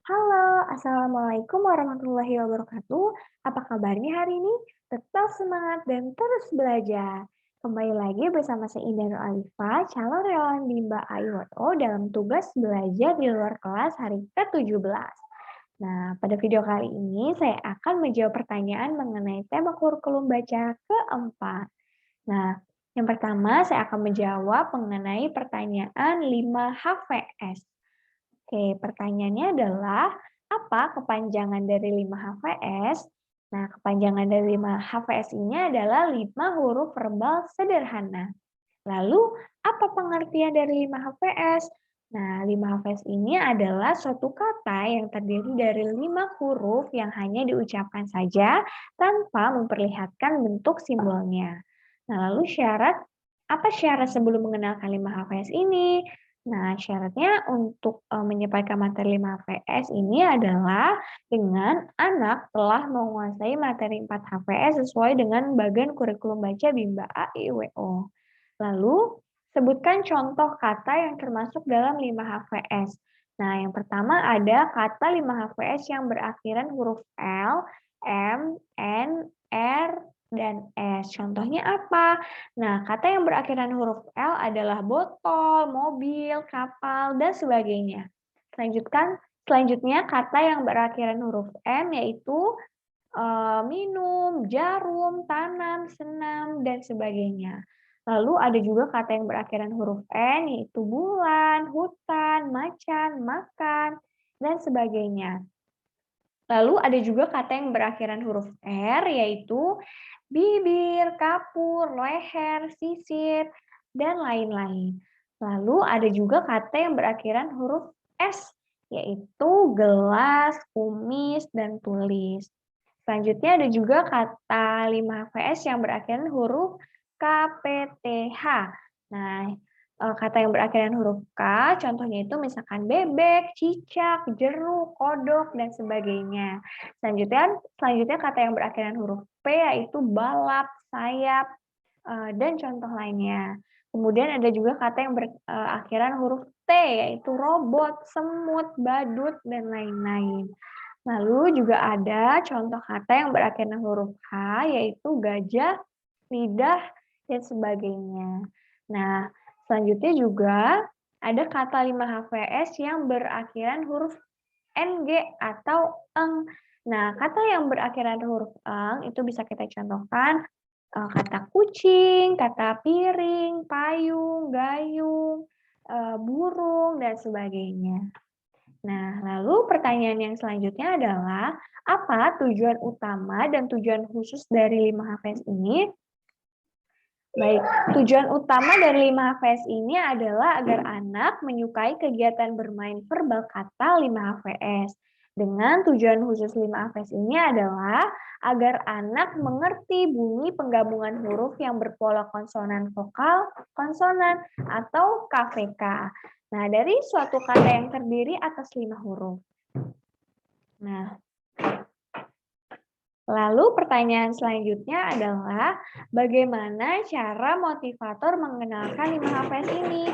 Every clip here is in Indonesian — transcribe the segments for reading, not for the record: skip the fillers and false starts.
Halo, Assalamualaikum warahmatullahi wabarakatuh. Apa kabarnya hari ini? Tetap semangat dan terus belajar. Kembali lagi bersama saya Indah Nur Alifah, calon relawan Bimba AIWO dalam tugas belajar di luar kelas hari ke-17. Nah, pada video kali ini saya akan menjawab pertanyaan mengenai tema kurikulum baca keempat. Nah, yang pertama saya akan menjawab mengenai pertanyaan 5 HVS. Oke, pertanyaannya adalah, apa kepanjangan dari 5 HVS? Nah, kepanjangan dari 5 HVS ini adalah 5 huruf verbal sederhana. Lalu, apa pengertian dari 5 HVS? Nah, 5 HVS ini adalah suatu kata yang terdiri dari 5 huruf yang hanya diucapkan saja tanpa memperlihatkan bentuk simbolnya. Nah, lalu apa syarat sebelum mengenalkan 5 HVS ini? Nah, syaratnya untuk menyampaikan materi 5 HVS ini adalah dengan anak telah menguasai materi 4 HVS sesuai dengan bagian kurikulum baca Bimba A, I, W, O. Lalu, sebutkan contoh kata yang termasuk dalam 5 HVS. Nah, yang pertama ada kata 5 HVS yang berakhiran huruf L, M, N, R, dan S. Contohnya apa? Nah, kata yang berakhiran huruf L adalah botol, mobil, kapal, dan sebagainya. Selanjutnya kata yang berakhiran huruf M yaitu minum, jarum, tanam, senam, dan sebagainya. Lalu ada juga kata yang berakhiran huruf N yaitu bulan, hutan, macan, makan, dan sebagainya. Lalu ada juga kata yang berakhiran huruf R yaitu bibir, kapur, leher, sisir, dan lain-lain. Lalu ada juga kata yang berakhiran huruf S, yaitu gelas, kumis, dan tulis. Selanjutnya ada juga kata 5 VS yang berakhiran huruf K, P, T, H. Nah, kata yang berakhiran huruf K, contohnya itu misalkan bebek, cicak, jeruk, kodok, dan sebagainya. Selanjutnya kata yang berakhiran huruf P yaitu balap, sayap, dan contoh lainnya. Kemudian ada juga kata yang berakhiran huruf T yaitu robot, semut, badut, dan lain-lain. Lalu juga ada contoh kata yang berakhiran huruf H yaitu gajah, lidah, dan sebagainya. Nah, selanjutnya juga ada kata 5 HVS yang berakhiran huruf NG atau eng. Nah, kata yang berakhiran huruf eng itu bisa kita contohkan kata kucing, kata piring, payung, gayung, burung, dan sebagainya. Nah, lalu pertanyaan yang selanjutnya adalah, apa tujuan utama dan tujuan khusus dari 5 HVS ini? Baik, tujuan utama dari 5 HVS ini adalah agar anak menyukai kegiatan bermain verbal kata 5 HVS. Dengan tujuan khusus 5 HVS ini adalah agar anak mengerti bunyi penggabungan huruf yang berpola konsonan vokal, konsonan, atau KVK. Nah, dari suatu kata yang terdiri atas 5 huruf. Nah, lalu pertanyaan selanjutnya adalah bagaimana cara motivator mengenalkan 5 HVS ini?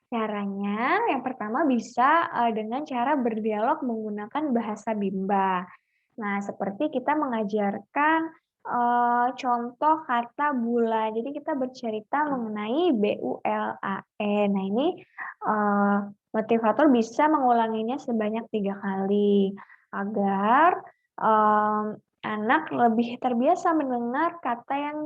Caranya yang pertama bisa dengan cara berdialog menggunakan bahasa Bimba. Nah, seperti kita mengajarkan contoh kata bulan. Jadi kita bercerita mengenai BULAN. Nah, ini motivator bisa mengulanginya sebanyak 3 kali agar anak lebih terbiasa mendengar kata yang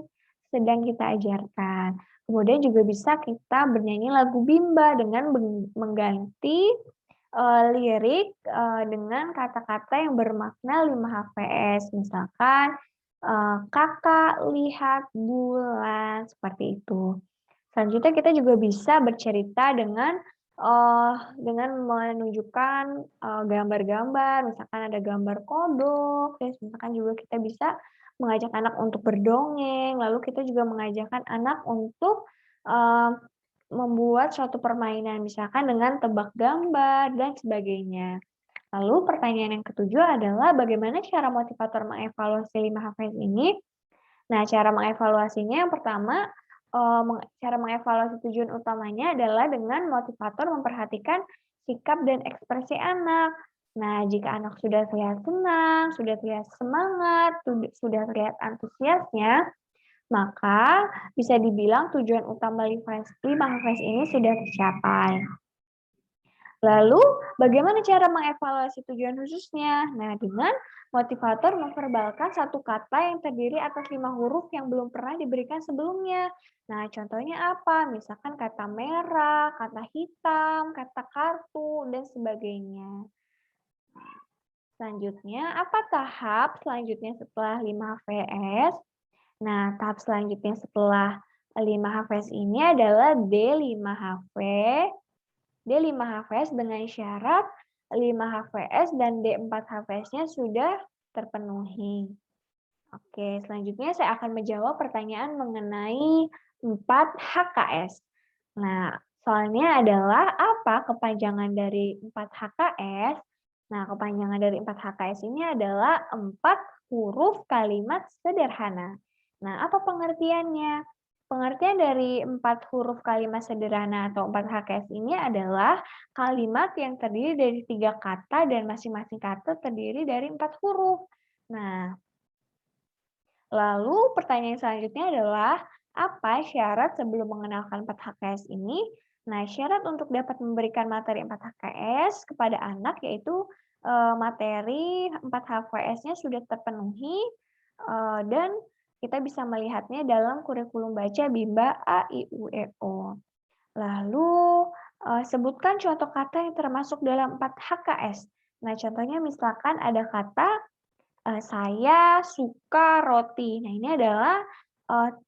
sedang kita ajarkan. Kemudian juga bisa kita bernyanyi lagu Bimba dengan mengganti lirik dengan kata-kata yang bermakna 5 HVS. Misalkan kakak lihat bulan, seperti itu. Selanjutnya kita juga bisa bercerita dengan menunjukkan gambar-gambar, misalkan ada gambar kodok, terus misalkan juga kita bisa mengajak anak untuk berdongeng, lalu kita juga mengajarkan anak untuk membuat suatu permainan, misalkan dengan tebak gambar dan sebagainya. Lalu pertanyaan yang ketujuh adalah bagaimana cara motivator mengevaluasi 5 HVS ini? Nah, cara mengevaluasinya yang pertama cara mengevaluasi tujuan utamanya adalah dengan motivator memperhatikan sikap dan ekspresi anak. Nah, jika anak sudah terlihat senang, sudah terlihat semangat, sudah terlihat antusiasnya, maka bisa dibilang tujuan utama 5 HVS ini sudah tercapai. Lalu, bagaimana cara mengevaluasi tujuan khususnya? Nah, dengan motivator memverbalkan satu kata yang terdiri atas 5 huruf yang belum pernah diberikan sebelumnya. Nah, contohnya apa? Misalkan kata merah, kata hitam, kata kartu, dan sebagainya. Selanjutnya, apa tahap selanjutnya setelah 5 HVS? Nah, tahap selanjutnya setelah 5 HVS ini adalah D5HV. D5 HVS dengan syarat 5 HVS dan D4 HVS-nya sudah terpenuhi. Oke, selanjutnya saya akan menjawab pertanyaan mengenai 4 HKS. Nah, soalnya adalah apa kepanjangan dari 4 HKS? Nah, kepanjangan dari 4 HKS ini adalah 4 huruf kalimat sederhana. Nah, apa pengertiannya? Pengertian dari 4 huruf kalimat sederhana atau 4 HKS ini adalah kalimat yang terdiri dari 3 kata dan masing-masing kata terdiri dari 4 huruf. Nah, lalu pertanyaan selanjutnya adalah, apa syarat sebelum mengenalkan 4 HKS ini? Nah, syarat untuk dapat memberikan materi 4 HKS kepada anak yaitu materi 4 HVS-nya sudah terpenuhi dan kita bisa melihatnya dalam kurikulum baca Bimba A, I, U, E, O. Lalu sebutkan contoh kata yang termasuk dalam 4 HKS. Nah, contohnya misalkan ada kata saya suka roti. Nah, ini adalah 3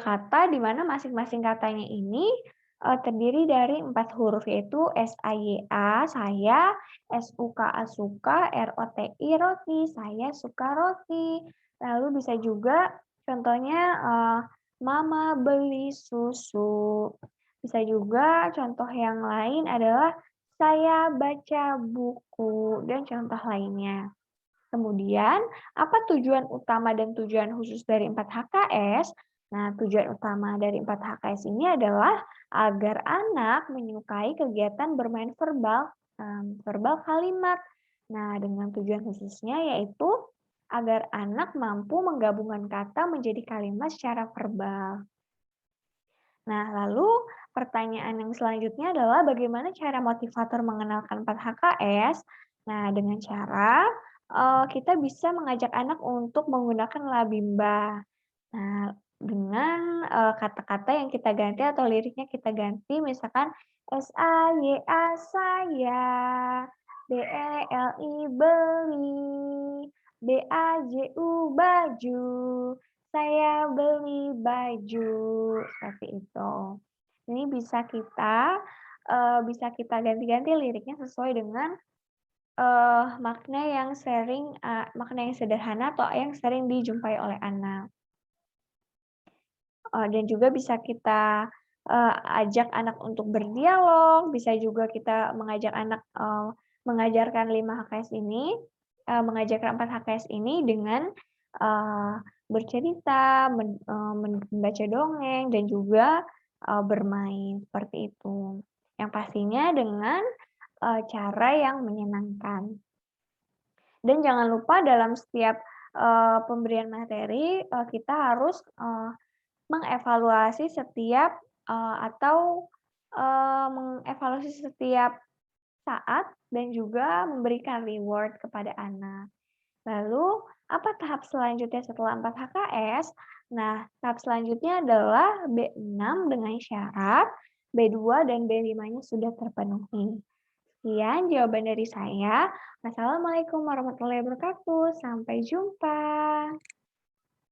kata di mana masing-masing katanya ini terdiri dari 4 huruf yaitu S-A-Y-A, saya, S-U-K-A, suka, R-O-T-I, roti, saya suka roti. Lalu bisa juga contohnya mama beli susu. Bisa juga contoh yang lain adalah saya baca buku dan contoh lainnya. Kemudian, apa tujuan utama dan tujuan khusus dari 4 HKS? Nah, tujuan utama dari 4 HKS ini adalah agar anak menyukai kegiatan bermain verbal kalimat. Nah, dengan tujuan khususnya yaitu agar anak mampu menggabungkan kata menjadi kalimat secara verbal. Nah, lalu pertanyaan yang selanjutnya adalah bagaimana cara motivator mengenalkan 4 HKS? Nah, dengan cara kita bisa mengajak anak untuk menggunakan labimba. Nah, dengan kata-kata yang kita ganti atau liriknya kita ganti, misalkan S-A-Y-A saya, B-E-L-I beli, B-A-J-U baju, saya beli baju, seperti itu. Ini bisa kita ganti-ganti liriknya sesuai dengan makna yang sederhana atau yang sering dijumpai oleh anak. Dan juga bisa kita ajak anak untuk berdialog, bisa juga kita mengajak anak mengajarkan 5 HKS ini, mengajarkan 4 HKS ini dengan bercerita, membaca dongeng, dan juga bermain, seperti itu. Yang pastinya dengan cara yang menyenangkan. Dan jangan lupa dalam setiap pemberian materi kita harus mengevaluasi setiap mengevaluasi setiap saat dan juga memberikan reward kepada anak. Lalu, apa tahap selanjutnya setelah 4 HKS? Nah, tahap selanjutnya adalah B6 dengan syarat B2 dan B5-nya sudah terpenuhi. Sekian jawaban dari saya. Wassalamualaikum warahmatullahi wabarakatuh. Sampai jumpa.